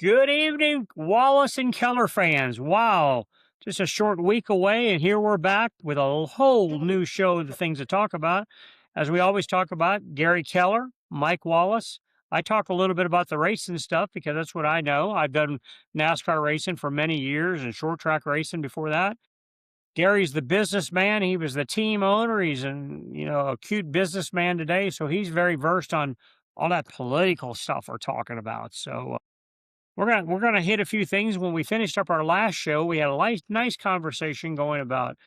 Good evening, Wallace and Keller fans. Wow, just a short week away, and here we're back with a whole new show of the things to talk about. As we always talk about, Gary Keller, Mike Wallace. I talk a little bit about the racing stuff because that's what I know. I've done NASCAR racing for many years and short track racing before that. Gary's the businessman. He was the team owner. He's a cute businessman today, so he's very versed on all that political stuff we're talking about. So we're gonna hit a few things. When we finished up our last show, we had a nice conversation going about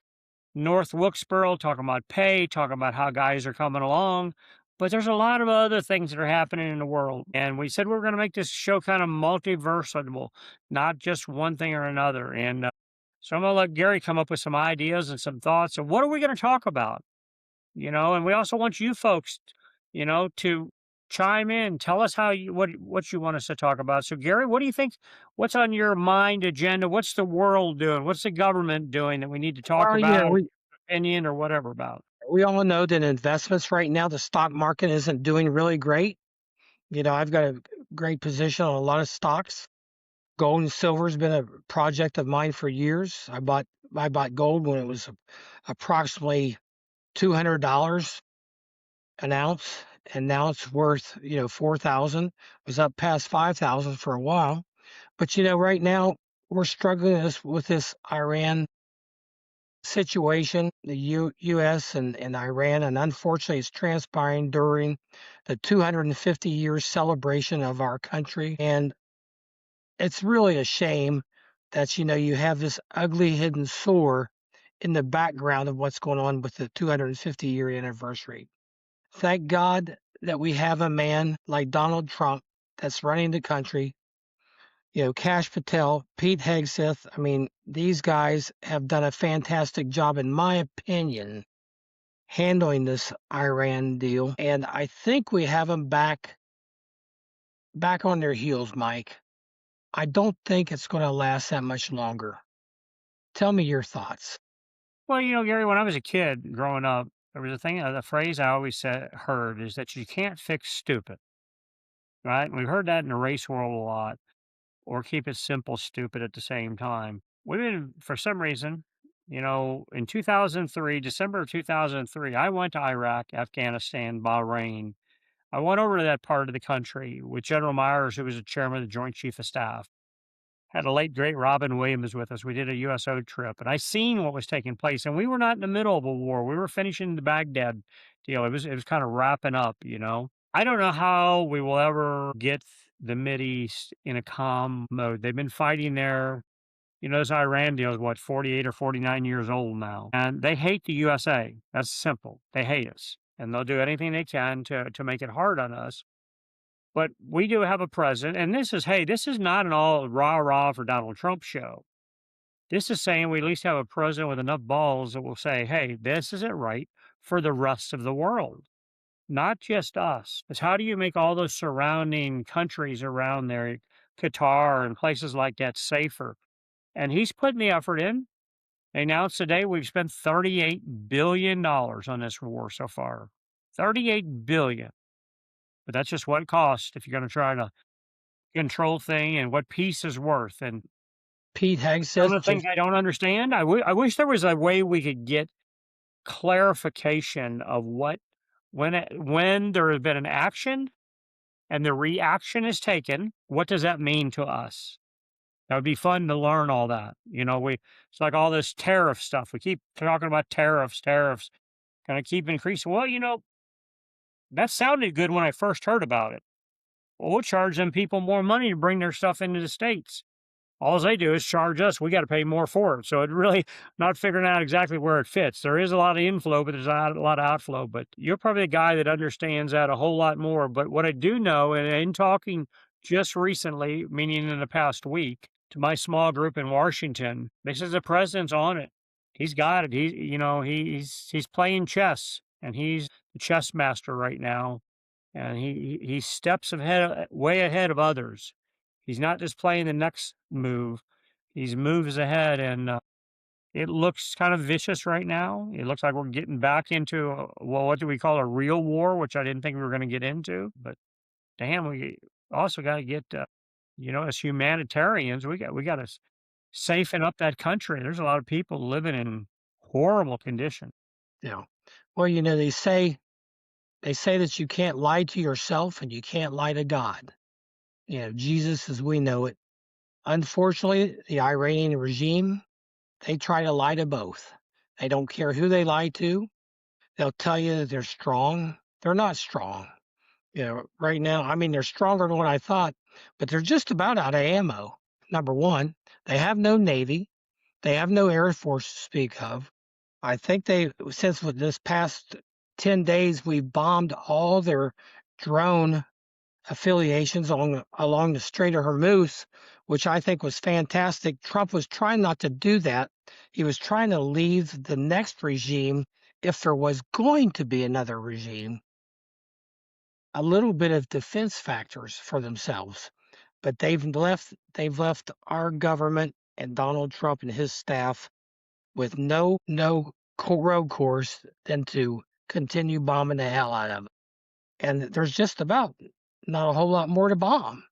North Wilkesboro, talking about pay, talking about how guys are coming along. But there's a lot of other things that are happening in the world. And we said we are going to make this show kind of multiversatile, not just one thing or another. And so I'm going to let Gary come up with some ideas and some thoughts. And what are we going to talk about? And we also want you folks, to chime in. Tell us how what you want us to talk about. So, Gary, what do you think? What's on your mind agenda? What's the world doing? What's the government doing that we need to talk Well, yeah, about, we opinion or whatever about? we all know that investments right now, the stock market isn't doing really great. I've got a great position on a lot of stocks. Gold and silver has been a project of mine for years. I bought gold when it was approximately $200 an ounce, and now it's worth 4,000. It was up past 5,000 for a while, but right now we're struggling with this Iran situation, the U.S. and Iran, and unfortunately, it's transpiring during the 250-year celebration of our country. And it's really a shame that you have this ugly hidden sore in the background of what's going on with the 250-year anniversary. Thank God that we have a man like Donald Trump that's running the country. Cash Patel, Pete Hegseth. I mean, these guys have done a fantastic job, in my opinion, handling this Iran deal. And I think we have them back on their heels, Mike. I don't think it's going to last that much longer. Tell me your thoughts. Well, Gary, when I was a kid growing up, there was the phrase I always heard is that you can't fix stupid, right? And we've heard that in the race world a lot, or keep it simple, stupid at the same time. For some reason, in 2003, December of 2003, I went to Iraq, Afghanistan, Bahrain. I went over to that part of the country with General Myers, who was the chairman of the Joint Chief of Staff. Had a late great Robin Williams with us. We did a USO trip, and I seen what was taking place. And we were not in the middle of a war. We were finishing the Baghdad deal. It was kind of wrapping up. I don't know how we will ever get the Mideast in a calm mode. They've been fighting there. This Iran deal is what, 48 or 49 years old now. And they hate the USA. That's simple. They hate us. And they'll do anything they can to make it hard on us. But we do have a president, and this is not an all rah-rah for Donald Trump show. This is saying we at least have a president with enough balls that will say, hey, this isn't right for the rest of the world, not just us. It's how do you make all those surrounding countries around there, Qatar and places like that, safer? And he's putting the effort in. They announced today we've spent $38 billion on this war so far. $38 billion. But that's just what it costs if you're going to try to control thing and what peace is worth. And Pete some Hegseth of the things just I don't understand, I wish there was a way we could get clarification of when there has been an action and the reaction is taken, what does that mean to us? That would be fun to learn all that. It's like all this tariff stuff. We keep talking about tariffs, kind of keep increasing. Well, that sounded good when I first heard about it. Well, we'll charge them people more money to bring their stuff into the States. All they do is charge us. We got to pay more for it. So it really not figuring out exactly where it fits. There is a lot of inflow, but there's not a lot of outflow. But you're probably the guy that understands that a whole lot more. But what I do know, and in talking just recently, meaning in the past week, to my small group in Washington, they says the president's on it. He's got it. He's playing chess, and he's the chess master right now. And he steps ahead, way ahead of others. He's not just playing the next move; he's moves ahead, and it looks kind of vicious right now. It looks like we're getting back into what do we call a real war, which I didn't think we were going to get into. But damn, we also got to get As humanitarians, we gotta safen up that country. There's a lot of people living in horrible condition. Yeah. Well, they say that you can't lie to yourself and you can't lie to God. Jesus as we know it. Unfortunately, the Iranian regime, they try to lie to both. They don't care who they lie to. They'll tell you that they're strong. They're not strong. Right now, I mean, they're stronger than what I thought, but they're just about out of ammo. Number one, they have no Navy. They have no Air Force to speak of. I think since with this past 10 days, we've bombed all their drone affiliations along the Strait of Hormuz, which I think was fantastic. Trump was trying not to do that. He was trying to leave the next regime, if there was going to be another regime, a little bit of defense factors for themselves. But they've left our government and Donald Trump and his staff with no road course than to continue bombing the hell out of it. And there's just about not a whole lot more to bomb.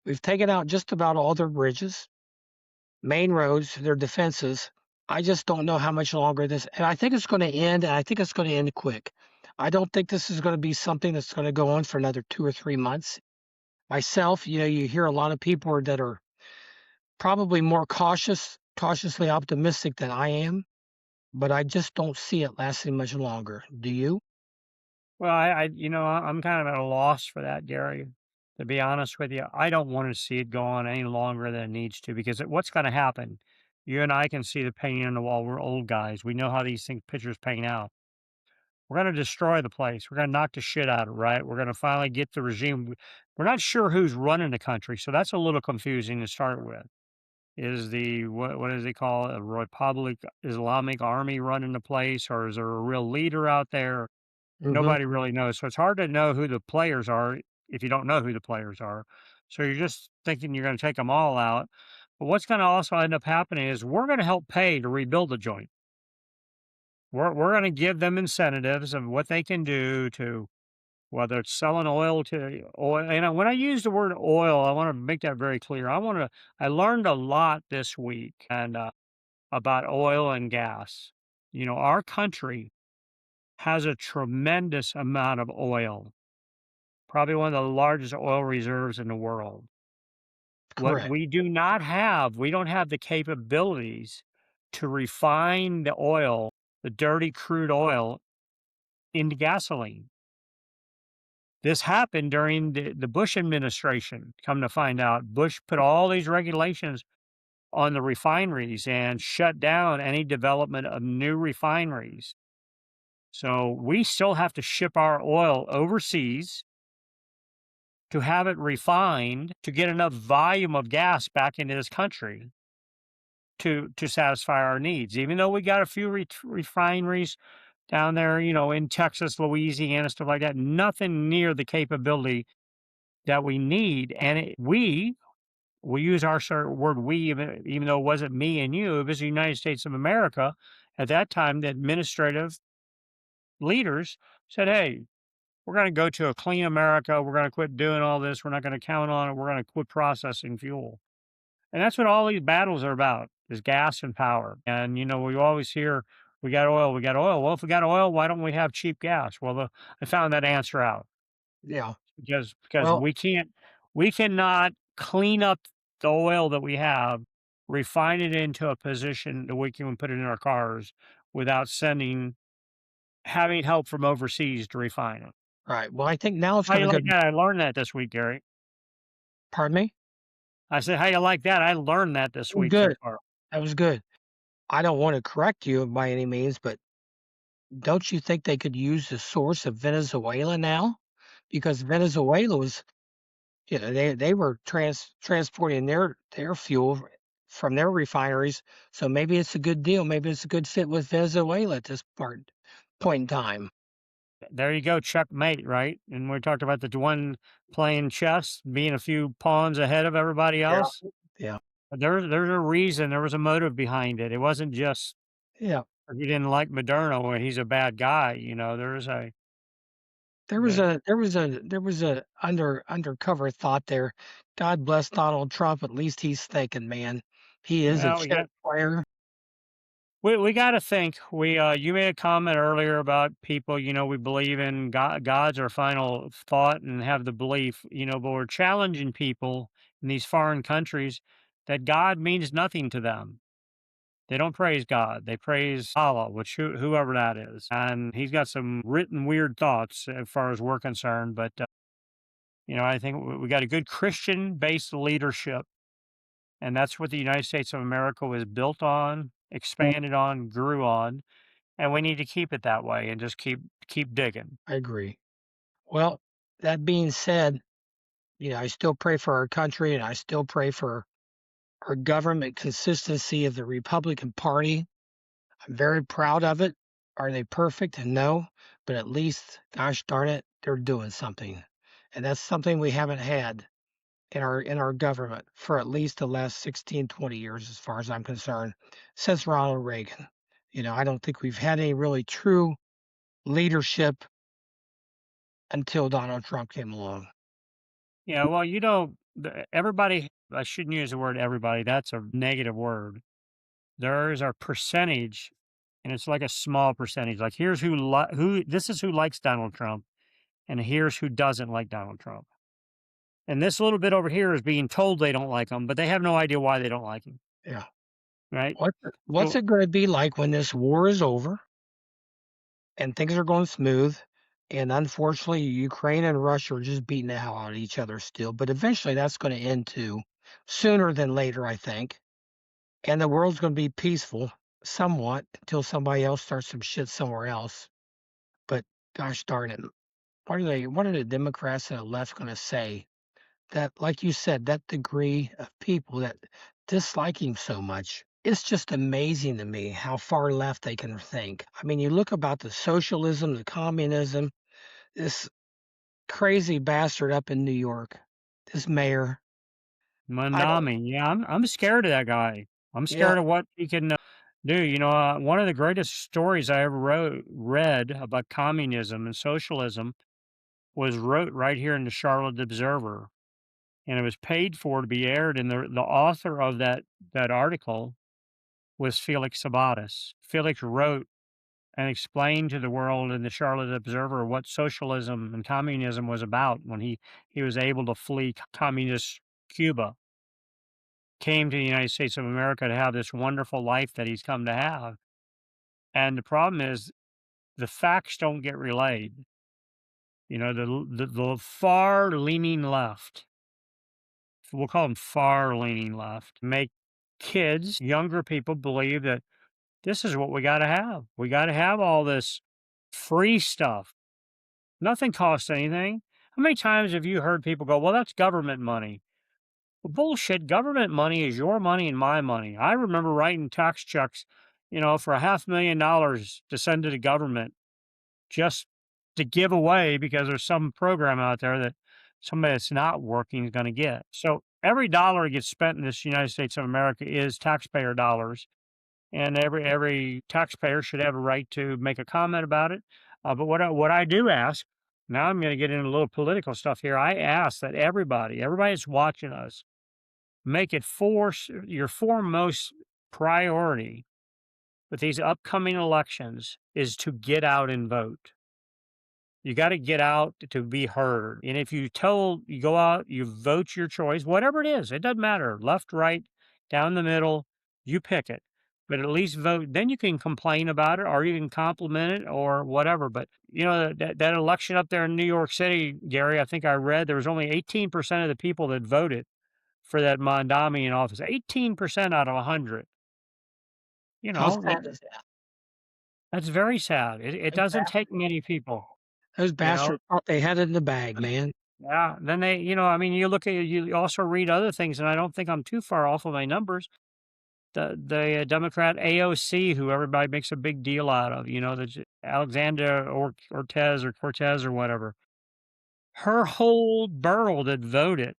We've taken out just about all their bridges, main roads, their defenses. I just don't know how much longer this, and I think it's going to end, and I think it's going to end quick. I don't think this is going to be something that's going to go on for another 2 or 3 months. Myself, you hear a lot of people that are probably more cautiously optimistic than I am, but I just don't see it lasting much longer. Do you? Well, I'm kind of at a loss for that, Gary. To be honest with you, I don't want to see it go on any longer than it needs to because what's going to happen? You and I can see the painting on the wall. We're old guys. We know how these things pictures paint out. We're going to destroy the place. We're going to knock the shit out of it, right? We're going to finally get the regime. We're not sure who's running the country, so that's a little confusing to start with. Is the what does he call it? A Republic Islamic Army running the place, or is there a real leader out there? Hmm. Nobody really knows. So it's hard to know who the players are if you don't know who the players are. So you're just thinking you're going to take them all out. But what's going to also end up happening is we're going to help pay to rebuild the joint. We're going to give them incentives of what they can do to whether it's selling oil to oil. And when I use the word oil, I want to make that very clear. I learned a lot this week and about oil and gas. Our country has a tremendous amount of oil, probably one of the largest oil reserves in the world. What Correct. we we don't have the capabilities to refine the oil, the dirty crude oil, into gasoline. This happened during the Bush administration. Come to find out, Bush put all these regulations on the refineries and shut down any development of new refineries. So we still have to ship our oil overseas to have it refined to get enough volume of gas back into this country to satisfy our needs. Even though we got a few refineries down there, in Texas, Louisiana, stuff like that, nothing near the capability that we need. And we use our word we, even though it wasn't me and you, it was the United States of America. At that time, the administrative leaders said, hey, we're going to go to a clean America. We're going to quit doing all this. We're not going to count on it. We're going to quit processing fuel. And that's what all these battles are about is gas and power. And, we always hear we got oil, we got oil. Well, if we got oil, why don't we have cheap gas? Well, I found that answer out Yeah. because Well, we cannot clean up the oil that we have, refine it into a position that we can put it in our cars without having help from overseas to refine it. right. Well, I think now it's How going you to like go. that? I learned that this week, Gary. Pardon me? I said, how you like that? I learned that this week so Good. far. That was good. I don't want to correct you by any means, but don't you think they could use the source of Venezuela now? Because Venezuela was, they were transporting their fuel from their refineries. So maybe it's a good deal. Maybe it's a good fit with Venezuela at this point in time. There you go, checkmate, right? And we talked about the one playing chess being a few pawns ahead of everybody Yeah. else. Yeah. There's a reason, there was a motive behind it. It wasn't just Yeah. you didn't like Moderna or he's a bad guy, there's But there was a undercover thought there. God bless Donald Trump. At least he's thinking, man. He is a well, chess player. we got to think. You made a comment earlier about people. We believe in God. God's our final thought and have the belief. But we're challenging people in these foreign countries that God means nothing to them. They don't praise God. They praise Allah, which whoever that is, and he's got some written weird thoughts as far as we're concerned. But I think we got a good Christian-based leadership, and that's what the United States of America was built on, expanded on, grew on, and we need to keep it that way and just keep digging. I agree. Well, that being said, I still pray for our country and I still pray for our government consistency of the Republican Party. I'm very proud of it. Are they perfect? No, but at least, gosh darn it, they're doing something. And that's something we haven't had in our government for at least the last 16, 20 years, as far as I'm concerned, since Ronald Reagan. I don't think we've had any really true leadership until Donald Trump came along. Yeah, well, everybody. I shouldn't use the word everybody. That's a negative word. There's a percentage, and it's like a small percentage. Like here's who this is who likes Donald Trump, and here's who doesn't like Donald Trump. And this little bit over here is being told they don't like him, but they have no idea why they don't like him, Yeah. right? What's So it going to be like when this war is over and things are going smooth? And unfortunately, Ukraine and Russia are just beating the hell out of each other still. But eventually, that's going to end too, sooner than later, I think. And the world's going to be peaceful somewhat until somebody else starts some shit somewhere else. But gosh darn it, what are the Democrats and the left going to say? That, like you said, that degree of people that dislike him so much. It's just amazing to me how far left they can think. I mean, you look about the socialism, the communism, this crazy bastard up in New York, this mayor. I don't, Manami, yeah, I'm scared of that guy. I'm yeah, scared of what he can do. One of the greatest stories I ever read about communism and socialism was wrote right here in the Charlotte Observer, and it was paid for to be aired. And the author of that article was Felix Sabates. Felix wrote and explained to the world in the Charlotte Observer what socialism and communism was about when he was able to flee communist Cuba, came to the United States of America to have this wonderful life that he's come to have. And the problem is the facts don't get relayed. The far leaning left, we'll call them far leaning left, make kids, younger people believe that this is what we got to have. We got to have all this free stuff. Nothing costs anything. How many times have you heard people go, well, that's government money? Well, bullshit. Government money is your money and my money. I remember writing tax checks, for $500,000 to send to the government just to give away because there's some program out there that somebody that's not working is going to get. So every dollar that gets spent in this United States of America is taxpayer dollars, and every taxpayer should have a right to make a comment about it. But what I do ask, now I'm going to get into a little political stuff here. I ask that everybody that's watching us, make it your foremost priority with these upcoming elections is to get out and vote. You got to get out to be heard. And if you go out, you vote your choice, whatever it is, it doesn't matter, left, right, down the middle, you pick it. But at least vote. Then you can complain about it or you can compliment it or whatever. But that election up there in New York City, Gary, I think I read there was only 18% of the people that voted for that Mondami in office. 18% out of 100. You how know, that sad is that? that's very sad. It Those doesn't take bastards, many people, those you know. bastards thought they had it in the bag, man. Yeah, then I mean, you also read other things, and I don't think I'm too far off of my numbers. The Democrat AOC, who everybody makes a big deal out of, the Alexander or Cortez or whatever. Her whole borough that voted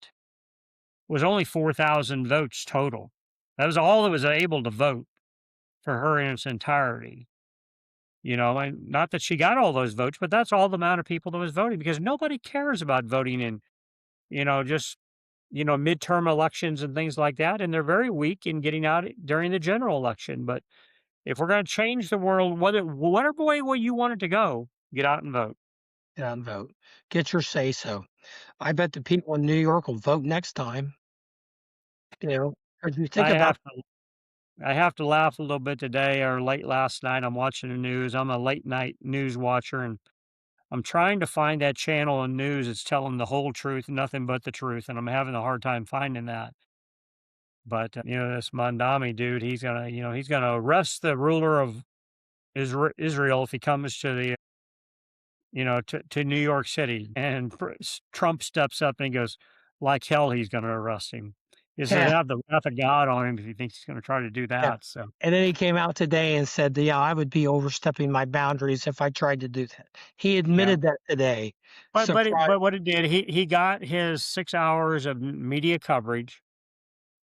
was only 4,000 votes total. That was all that was able to vote for her in its entirety. and not that she got all those votes, but that's all the amount of people that was voting because nobody cares about voting in, just, midterm elections and things like that. And they're very weak in getting out during the general election. But if we're going to change the world, whatever way you want it to go, get out and vote. Get out and vote. Get your say so. I bet the people in New York will vote next time. You know, as you think I about, have to I have to laugh a little bit today or late last night. I'm watching the news. I'm a late night news watcher and I'm trying to find that channel in news that's telling the whole truth, nothing but the truth, and I'm having a hard time finding that. But this Mandami dude, he's gonna arrest the ruler of Israel if he comes to to New York City. And Trump steps up and he goes, like hell, he's going to arrest him. He says, yeah, have the wrath of God on him if he thinks he's going to try to do yeah. that. So, And then he came out today and said, "Yeah, I would be overstepping my boundaries if I tried to do that." He yeah. admitted that today. Surprise! But what it did, he got his 6 hours of media coverage,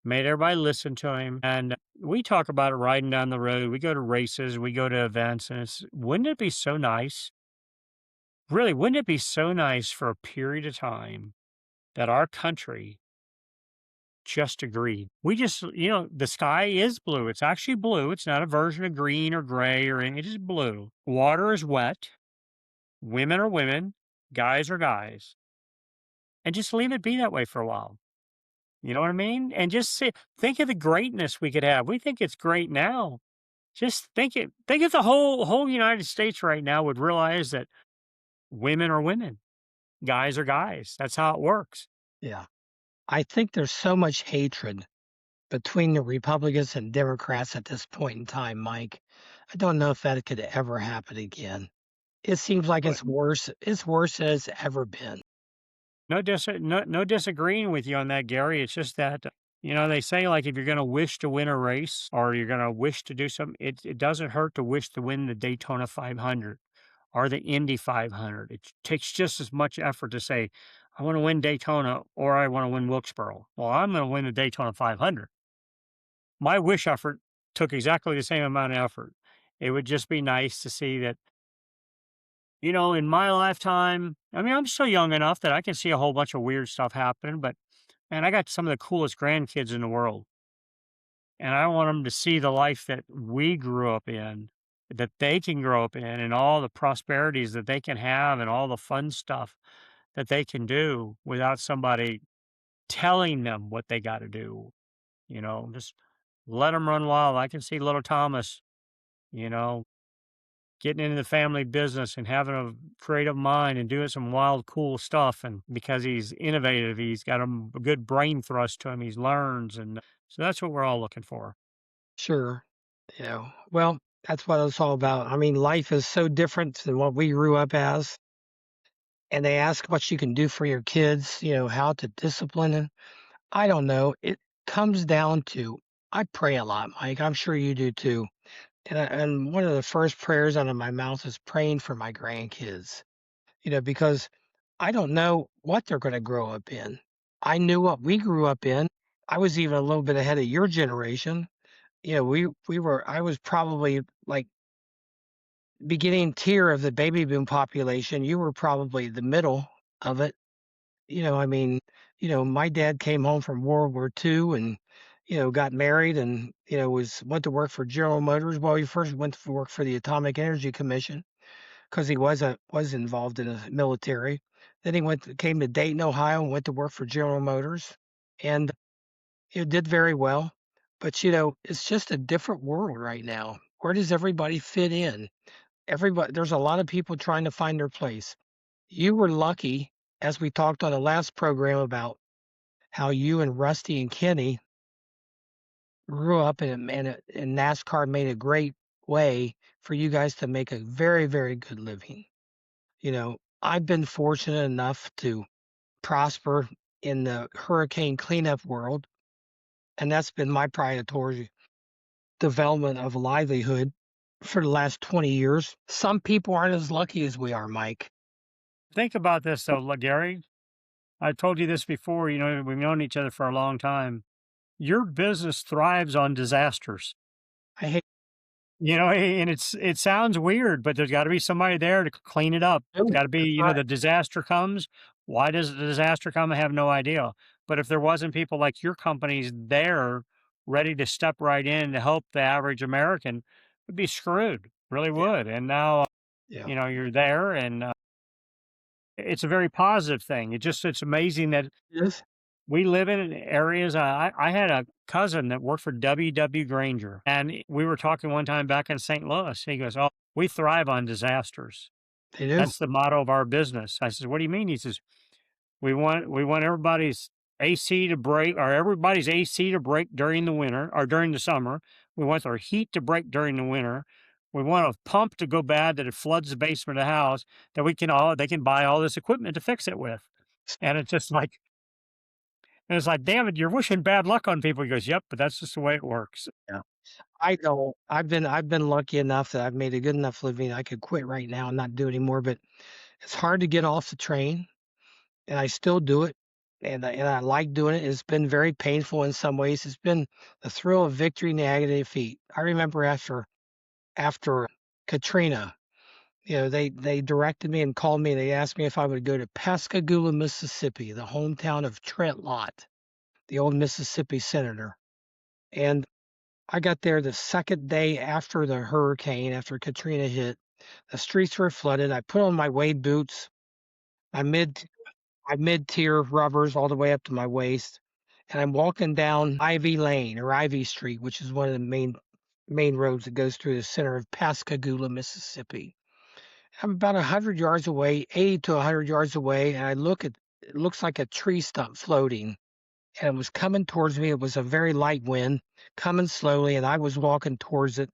made everybody listen to him, and we talk about it riding down the road. We go to races, we go to events, and wouldn't it be so nice? Really, wouldn't it be so nice for a period of time that our country just agreed? We just, the sky is blue. It's actually blue. It's not a version of green or gray or anything. It is blue. Water is wet. Women are women. Guys are guys. And just leave it be that way for a while. You know what I mean? And just think of the greatness we could have. We think it's great now. Just think if the whole United States right now would realize that women are women, guys are guys. That's how it works. Yeah, I think there's so much hatred between the Republicans and Democrats at this point in time, Mike. I don't know if that could ever happen again. It seems like But it's worse. It's worse than it's ever been. no disagreeing with you on that, Gary. It's just that, they say like if you're going to wish to win a race or you're going to wish to do something, it doesn't hurt to wish to win the Daytona 500 or the Indy 500. It takes just as much effort to say, I want to win Daytona or I want to win Wilkesboro. Well, I'm going to win the Daytona 500. My wish effort took exactly the same amount of effort. It would just be nice to see that, in my lifetime, I mean, I'm still young enough that I can see a whole bunch of weird stuff happening, but man, I got some of the coolest grandkids in the world. And I want them to see the life that we grew up in, that they can grow up in, and all the prosperities that they can have, and all the fun stuff that they can do without somebody telling them what they got to do. Just let them run wild. I can see little Thomas, you know, getting into the family business and having a creative mind and doing some wild, cool stuff. And because he's innovative, he's got a good brain thrust to him. He learns. And so that's what we're all looking for. Sure. Well, that's what it's all about. I mean, life is so different than what we grew up as. And they ask what you can do for your kids, how to discipline them. I don't know. It comes down to I pray a lot, Mike. I'm sure you do too. And one of the first prayers out of my mouth is praying for my grandkids, because I don't know what they're going to grow up in. I knew what we grew up in. I was even a little bit ahead of your generation. I was probably like beginning tier of the baby boom population. You were probably the middle of it. I mean, my dad came home from World War II and, got married and, went to work for General Motors. Well, he first went to work for the Atomic Energy Commission because he was involved in the military. Then came to Dayton, Ohio, and went to work for General Motors, and it did very well. But it's just a different world right now. Where does everybody fit in? There's a lot of people trying to find their place. You were lucky, as we talked on the last program about how you and Rusty and Kenny grew up and NASCAR made a great way for you guys to make a very, very good living. I've been fortunate enough to prosper in the hurricane cleanup world, and that's been my predatory development of livelihood for the last 20 years. Some people aren't as lucky as we are, Mike. Think about this, though, Gary. I've told you this before. We've known each other for a long time. Your business thrives on disasters. I hate and it sounds weird, but there's gotta be somebody there to clean it up. It's Ooh, gotta be, that's right. the disaster comes. Why does the disaster come? I have no idea. But if there wasn't people like your companies there ready to step right in to help the average American, we'd be screwed, really Yeah, would. And now, yeah. you're there and it's a very positive thing. It's amazing that Yes, we live in areas. I had a cousin that worked for W. Granger, and we were talking one time back in St. Louis. He goes, "Oh, we thrive on disasters. they do. That's the motto of our business." I said, "What do you mean?" He says, "We want everybody's AC to break, or everybody's AC to break during the winter or during the summer. We want their heat to break during the winter. We want a pump to go bad that it floods the basement of the house that they can buy all this equipment to fix it with." And it's just like "Damn it, you're wishing bad luck on people." He goes, "Yep, but that's just the way it works." Yeah. I know. I've been lucky enough that I've made a good enough living. I could quit right now and not do anymore, but it's hard to get off the train, and I still do it. And I like doing it. It's been very painful in some ways. It's been the thrill of victory and the agony of defeat. I remember after Katrina, they directed me and called me. They asked me if I would go to Pascagoula, Mississippi, the hometown of Trent Lott, the old Mississippi senator. And I got there the second day after the hurricane, after Katrina hit. The streets were flooded. I put on my Wade boots, my mid-tier rubbers all the way up to my waist, and I'm walking down Ivy Lane or Ivy Street, which is one of the main roads that goes through the center of Pascagoula, Mississippi. I'm about 100 yards away, 80 to 100 yards away, and I look at it looks like a tree stump floating, and it was coming towards me. It was a very light wind coming slowly, and I was walking towards it.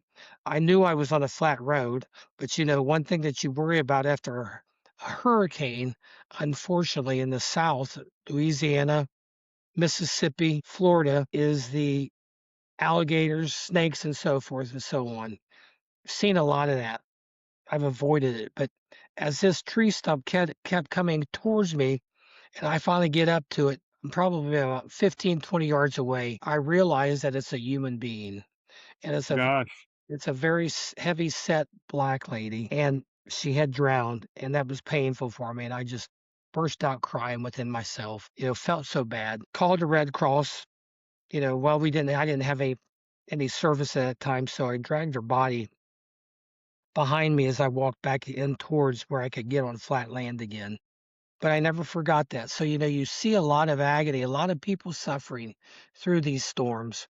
I knew I was on a flat road, but one thing that you worry about after a hurricane, unfortunately, in the South, Louisiana, Mississippi, Florida, is the alligators, snakes, and so forth and so on. I've seen a lot of that. I've avoided it, but as this tree stump kept coming towards me, and I finally get up to it, I'm probably about 15, 20 yards away. I realize that it's a human being, and Gosh. it's a very heavy set black lady, and she had drowned, and that was painful for me, and I just burst out crying within myself. Felt so bad. Called the Red Cross. Well, I didn't have any service at that time, so I dragged her body behind me as I walked back in towards where I could get on flat land again. But I never forgot that. So, you see a lot of agony, a lot of people suffering through these storms.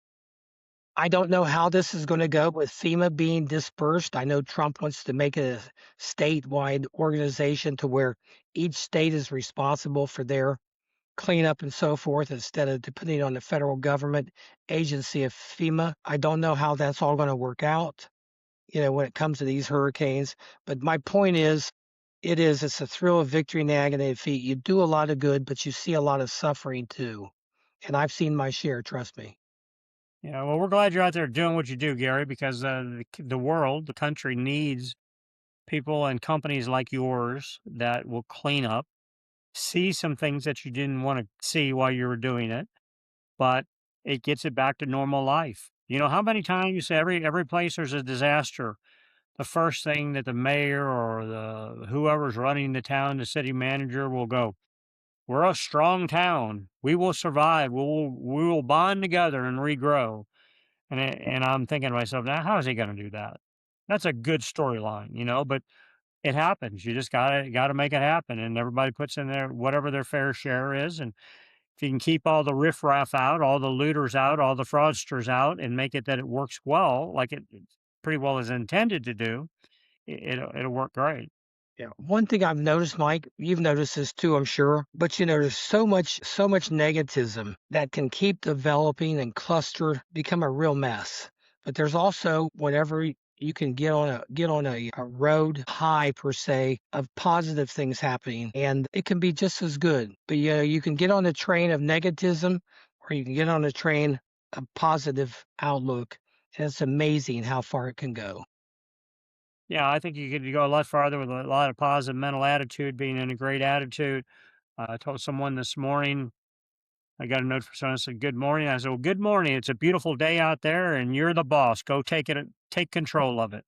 I don't know how this is going to go with FEMA being dispersed. I know Trump wants to make it a statewide organization to where each state is responsible for their cleanup and so forth instead of depending on the federal government agency of FEMA. I don't know how that's all going to work out, when it comes to these hurricanes. But my point is, it's a thrill of victory and the agony of defeat. You do a lot of good, but you see a lot of suffering too. And I've seen my share, trust me. Yeah, well, we're glad you're out there doing what you do, Gary, because the world, the country needs people and companies like yours that will clean up, see some things that you didn't want to see while you were doing it, but it gets it back to normal life. How many times you say every place there's a disaster, the first thing that the mayor or the whoever's running the town, the city manager will go, "We're a strong town. We will survive. We will bond together and regrow." And I'm thinking to myself, now how is he going to do that? That's a good storyline, but it happens. You just gotta make it happen, and everybody puts in their whatever their fair share is. And if you can keep all the riffraff out, all the looters out, all the fraudsters out, and make it that it works well, like it pretty well is intended to do, it'll work great. Yeah. One thing I've noticed, Mike, you've noticed this too, I'm sure, but there's so much negativism that can keep developing and cluster, become a real mess. But there's also whenever you can get on a road high per se of positive things happening, and it can be just as good. But you can get on a train of negativism, or you can get on a train of positive outlook, and it's amazing how far it can go. Yeah, I think you could go a lot farther with a lot of positive mental attitude, being in a great attitude. I told someone this morning, I got a note from someone that said, "Good morning." I said, "Well, good morning. It's a beautiful day out there, and you're the boss. Go take control of it."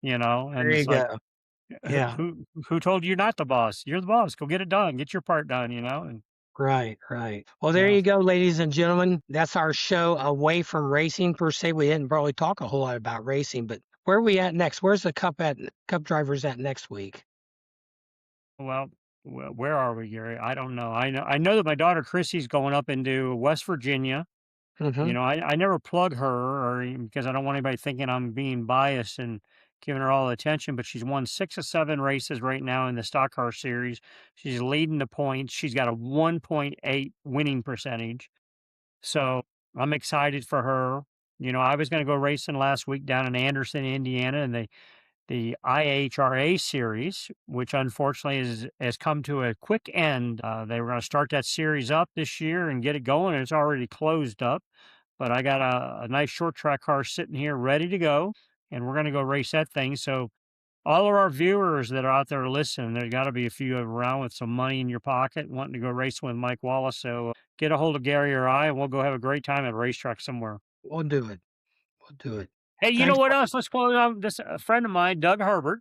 You know, There and you it's like, go. Yeah. who told you not the boss? You're the boss. Go get it done. Get your part done. You know, and Right, right. Well, there yeah. you go, ladies and gentlemen. That's our show away from racing per se. We didn't really talk a whole lot about racing, but where are we at next? Where's the cup drivers at next week? Well, where are we, Gary? I don't know. I know that my daughter Chrissy's going up into West Virginia. Hmm. I never plug her because I don't want anybody thinking I'm being biased and giving her all the attention, but she's won 6 of 7 races right now in the stock car series. She's leading the points. She's got a 1.8 winning percentage. So I'm excited for her. I was going to go racing last week down in Anderson, Indiana, and the IHRA series, which unfortunately has come to a quick end. They were going to start that series up this year and get it going, and it's already closed up. But I got a nice short track car sitting here ready to go, and we're going to go race that thing. So all of our viewers that are out there listening, there's got to be a few around with some money in your pocket wanting to go racing with Mike Wallace. So get a hold of Gary or I, and we'll go have a great time at a racetrack somewhere. We'll do it. We'll do it. Hey, you know Thanks. what else? Let's close on this. A friend of mine, Doug Herbert.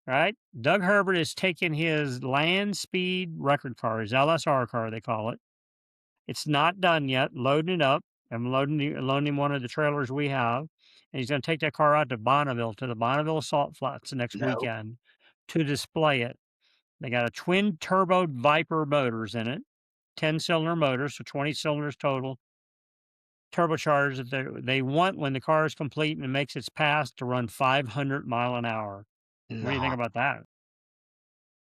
Right? Doug Herbert is taking his land speed record car, his LSR car, they call it. It's not done yet, loading it up. I'm loading him one of the trailers we have. And he's going to take that car out to Bonneville, to the Bonneville Salt Flats next No, weekend to display it. They got a twin turbo Viper motors in it, 10-cylinder motors, so 20 cylinders total, turbocharged that they want when the car is complete and it makes its pass to run 500 mile an hour. What do you think no. about that?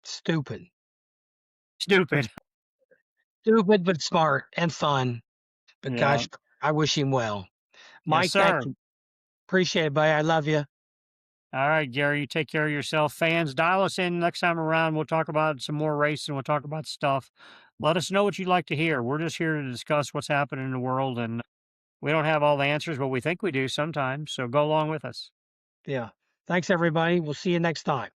Stupid. Stupid. Stupid, but smart and fun. But Yeah. gosh, I wish him well. Yes, Mike, thank sir. you. Appreciate it, buddy. I love you. All right, Gary, you take care of yourself. Fans, dial us in next time around. We'll talk about some more racing. We'll talk about stuff. Let us know what you'd like to hear. We're just here to discuss what's happening in the world, and we don't have all the answers, but we think we do sometimes. So go along with us. Yeah. Thanks, everybody. We'll see you next time.